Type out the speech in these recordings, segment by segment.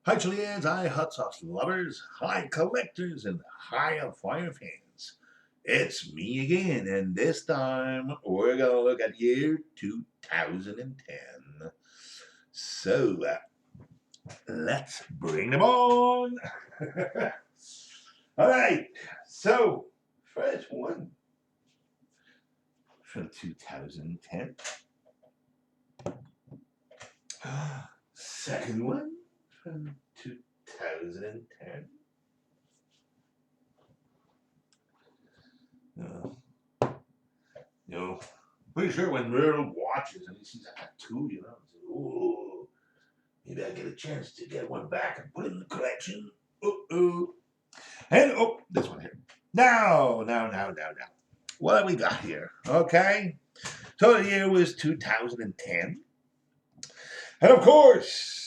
Hi Chileans, hi hot sauce lovers, hi collectors, and hi Hellfire fans. It's me again, and this time we're gonna look at year 2010. So let's bring them on. All right, so first one from 2010. Second one from 2010. You know, pretty sure when Merle watches and he sees a tattoo, oh, maybe I get a chance to get one back and put it in the collection. Uh-oh. And, this one here. Now. What have we got here? Okay. So the year was 2010. And of course,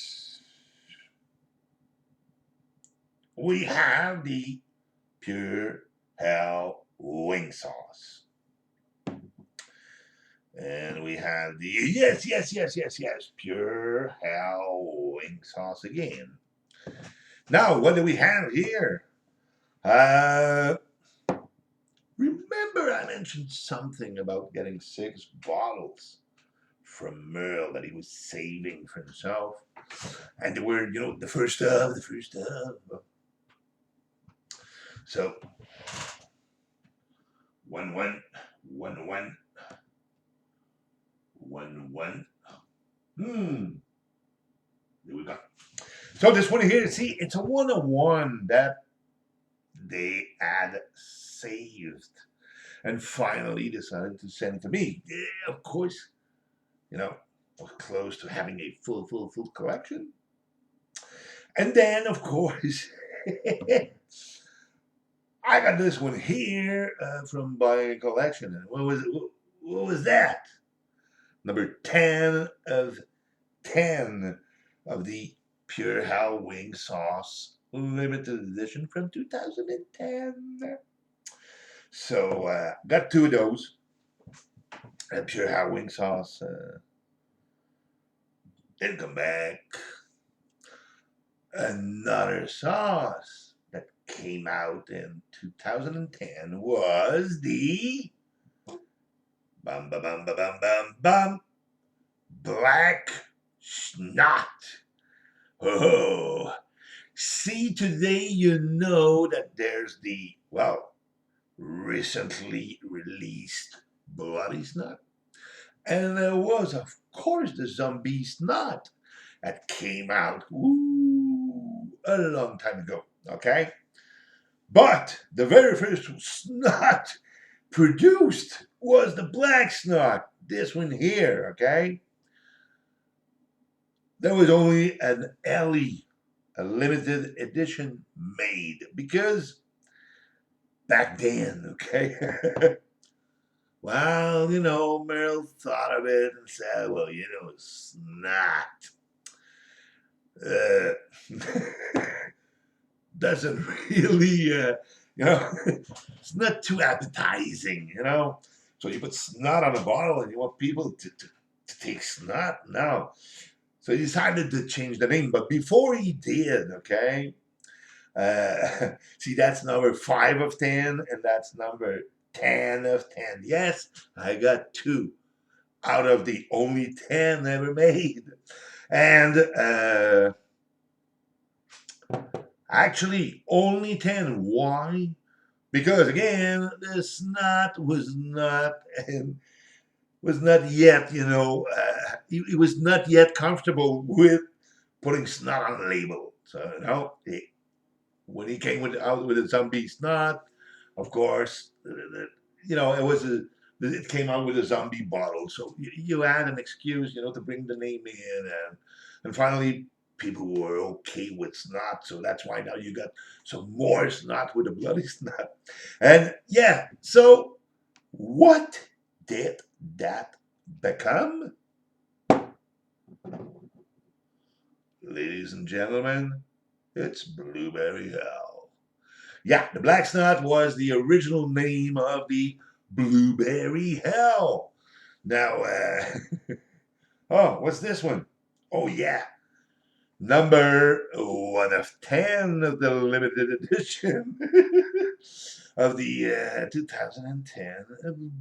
we have the Pure Hell Wing Sauce. And we have the yes, Pure Hell Wing Sauce again. Now, what do we have here? Remember I mentioned something about getting 6 bottles from Merle that he was saving for himself. And the word, the first of. So, one. There we go. So this one here, see, it's a 101 that they had saved and finally decided to send to me. Yeah, of course, was close to having a full collection. And then, of course, I got this one here from buying a collection. And what was that? Number 10 of 10 of the Pure Hell Wing Sauce limited edition from 2010. So, got 2 of those. Pure Hell Wing Sauce. Didn't come back. Another sauce that came out in 2010 was the Black Snot. Oh, see, today you know that there's the, recently released Bloody Snot. And there was, of course, the Zombie Snot that came out a long time ago, okay? But the very first snot produced was the Black Snot, this one here, okay? There was only an LE, a limited edition made, because back then, okay? Well, Merrill thought of it and said, well, snot. Doesn't really, it's not too appetizing, So you put snot on a bottle and you want people to take snot? No. So he decided to change the name. But before he did, okay, see, that's number 5 of 10, and that's number 10 of 10. Yes, I got 2 out of the only 10 ever made. And actually, only 10. Why? Because again, the snot was not yet, he was not yet comfortable with putting snot on the label. So, when he came out with a zombie snot, of course, it came out with a zombie bottle. So you had an excuse, to bring the name in, and finally people were okay with snot. So that's why now you got some more snot with a bloody snot. And yeah, so what did that become? Ladies and gentlemen, it's Blueberry Hell. Yeah, the Black Snot was the original name of the Blueberry Hell. Now, oh, what's this one? Oh, yeah. Number 1 of 10 of the limited edition of the 2010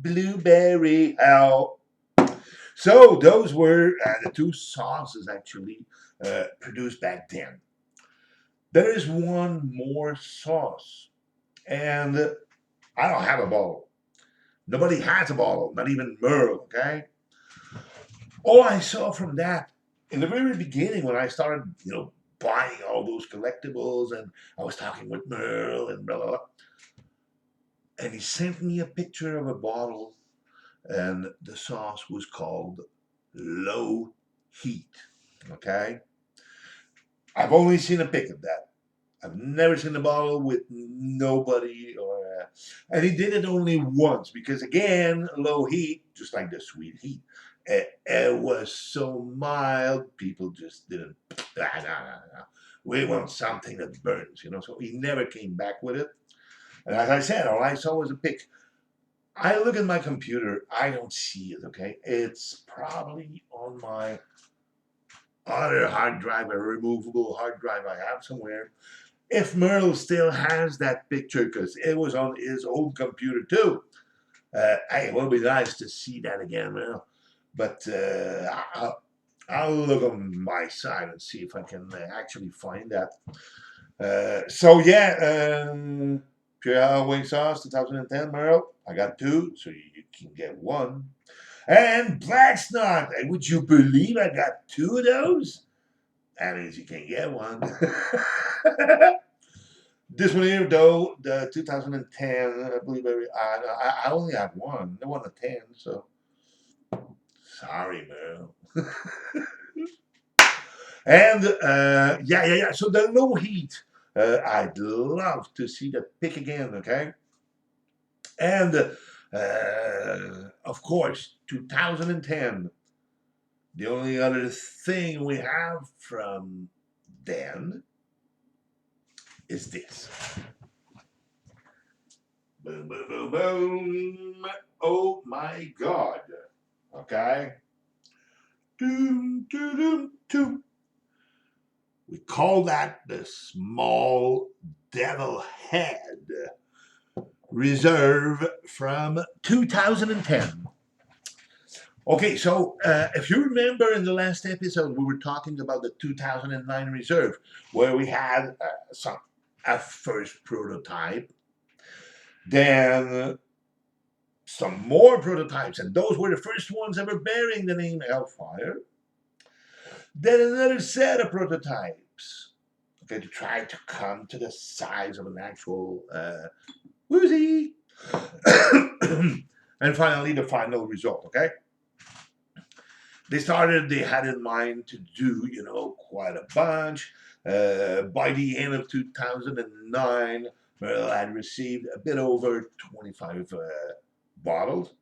Blueberry Hell. So those were the two sauces actually produced back then. There is one more sauce, and I don't have a bottle. Nobody has a bottle, not even Merle, okay? All I saw from that in the very beginning when I started, buying all those collectibles and I was talking with Merle and blah, blah, blah. And he sent me a picture of a bottle and the sauce was called Low Heat, okay? I've only seen a pic of that. I've never seen a bottle with nobody, and he did it only once because again, low heat, just like the sweet heat, it was so mild, people just didn't. We want something that burns, So he never came back with it. And as I said, all I saw was a pic. I look at my computer, I don't see it. Okay, it's probably on my other hard drive, a removable hard drive I have somewhere. If Merle still has that picture, because it was on his old computer too. Hey, it would be nice to see that again, Merle. But I'll look on my side and see if I can actually find that. So yeah, Pure Halloween Sauce 2010, Merle. I got two, so you can get one. And Black Snot. Would you believe I got two of those? That means you can get one. This one here, though, the 2010 Blueberry, I only have one. No one of 10, so sorry, man. And yeah. So the low heat, I'd love to see that pick again, okay? And of course, 2010. The only other thing we have from then is this. Boom, boom, boom, boom. Oh my God. Okay? Doom, doom, doom, doom. We call that the small devil head reserve from 2010. Okay, so if you remember in the last episode, we were talking about the 2009 reserve, where we had a first prototype, then some more prototypes, and those were the first ones ever bearing the name Hellfire. Then another set of prototypes, okay, to try to come to the size of an actual woozy. And finally, the final result, okay? They had in mind to do, quite a bunch. By the end of 2009, Merle had received a bit over 25 bottles.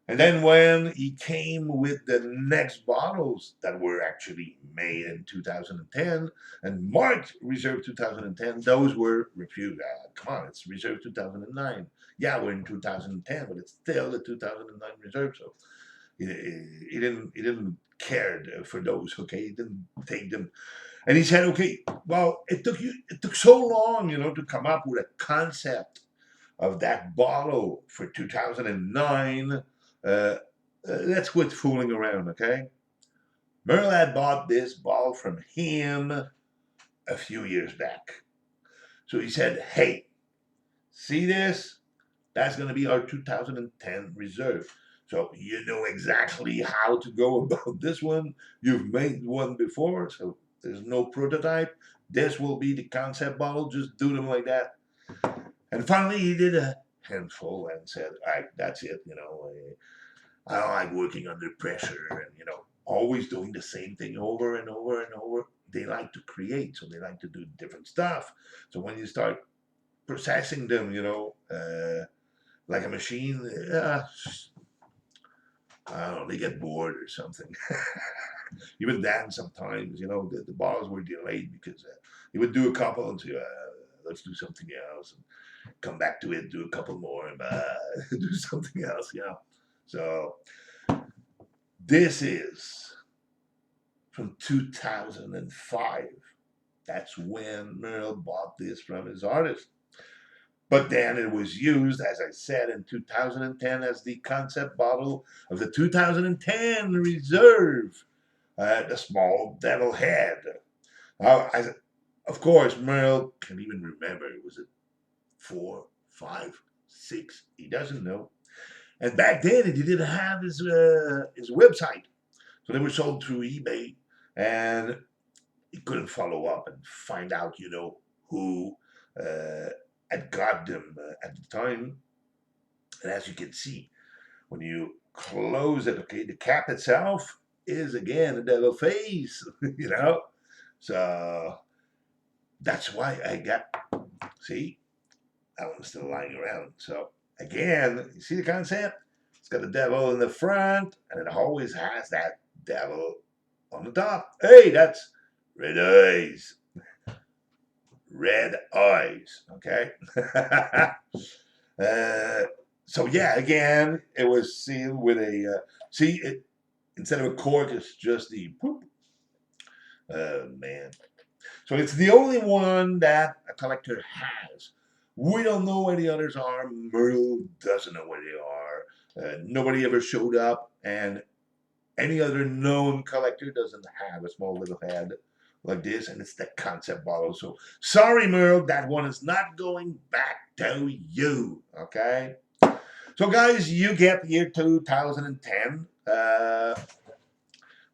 And then when he came with the next bottles that were actually made in 2010 and marked Reserve 2010, those were refused. Come on, it's Reserve 2009. Yeah, we're in 2010, but it's still the 2009 Reserve. So he didn't care for those. Okay, he didn't take them, and he said, okay, well, it took so long, to come up with a concept of that bottle for 2009. Let's quit fooling around, okay? Merle had bought this bottle from him a few years back. So he said, hey, see this? That's going to be our 2010 reserve. So you know exactly how to go about this one. You've made one before, so there's no prototype. This will be the concept bottle. Just do them like that. And finally, he did a handful and said, all right, that's it. I don't like working under pressure and, always doing the same thing over and over and over. They like to create, so they like to do different stuff. So when you start processing them, like a machine, I don't know, they get bored or something. Even then, sometimes, the balls were delayed because he would do a couple and say, let's do something else. And come back to it, do a couple more, and do something else, So this is from 2005. That's when Merle bought this from his artist. But then it was used, as I said, in 2010 as the concept bottle of the 2010 Reserve, the small devil head. Of course, Merle can even remember. Was it 4, 5, 6? He doesn't know. And back then, he didn't have his website, so they were sold through eBay, and he couldn't follow up and find out, who uh, had got them at the time. And as you can see, when you close it, okay, the cap itself is again a devil face, you know. So that's why I got. See, that one's still lying around. So again, you see the concept? It's got the devil in the front, and it always has that devil on the top. Hey, that's red eyes. Red eyes. Okay. So yeah, again, it was sealed with a instead of a cork, it's just the poop. Man. So it's the only one that a collector has. We don't know where the others are. Merle doesn't know where they are. Nobody ever showed up, and any other known collector doesn't have a small little head like this, and it's the concept bottle. So sorry, Merle, that one is not going back to you. Okay. So guys, you get the year 2010.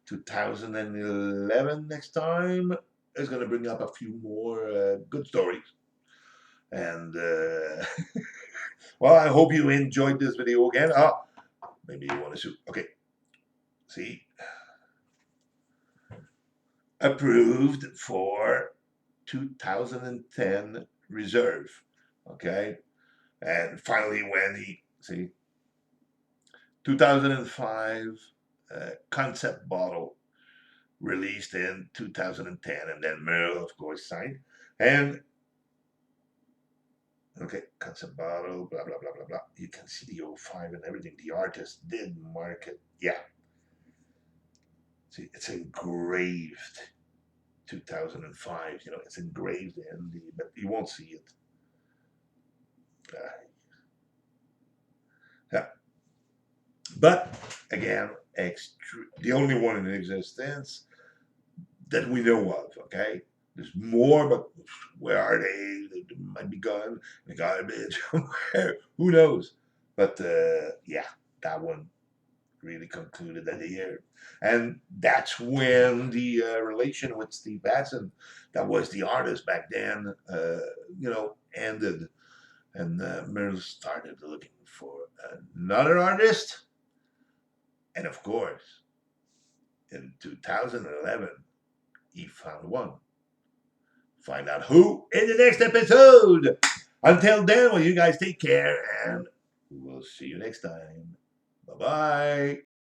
2011 next time is going to bring up a few more good stories. And, well, I hope you enjoyed this video again. Maybe you want to shoot. Okay. See? Approved for 2010 Reserve. Okay. And finally, when see, 2005 concept bottle released in 2010, and then Merle, of course, signed. And okay, concept bottle, blah blah blah blah blah. You can see the 05 and everything. The artist did mark it. Yeah. See, it's engraved 2005. It's engraved but you won't see it. Yeah. But again, the only one in existence that we know of. Okay, there's more, but where are they? They might be gone in the garbage somewhere. Who knows? But yeah, that one really concluded that year, and that's when the relation with Steve Batson, that was the artist back then, ended, and Merle started looking for another artist. And of course, in 2011, he found one. Find out who in the next episode. Until then, well, you guys take care, and we'll see you next time. Bye-bye.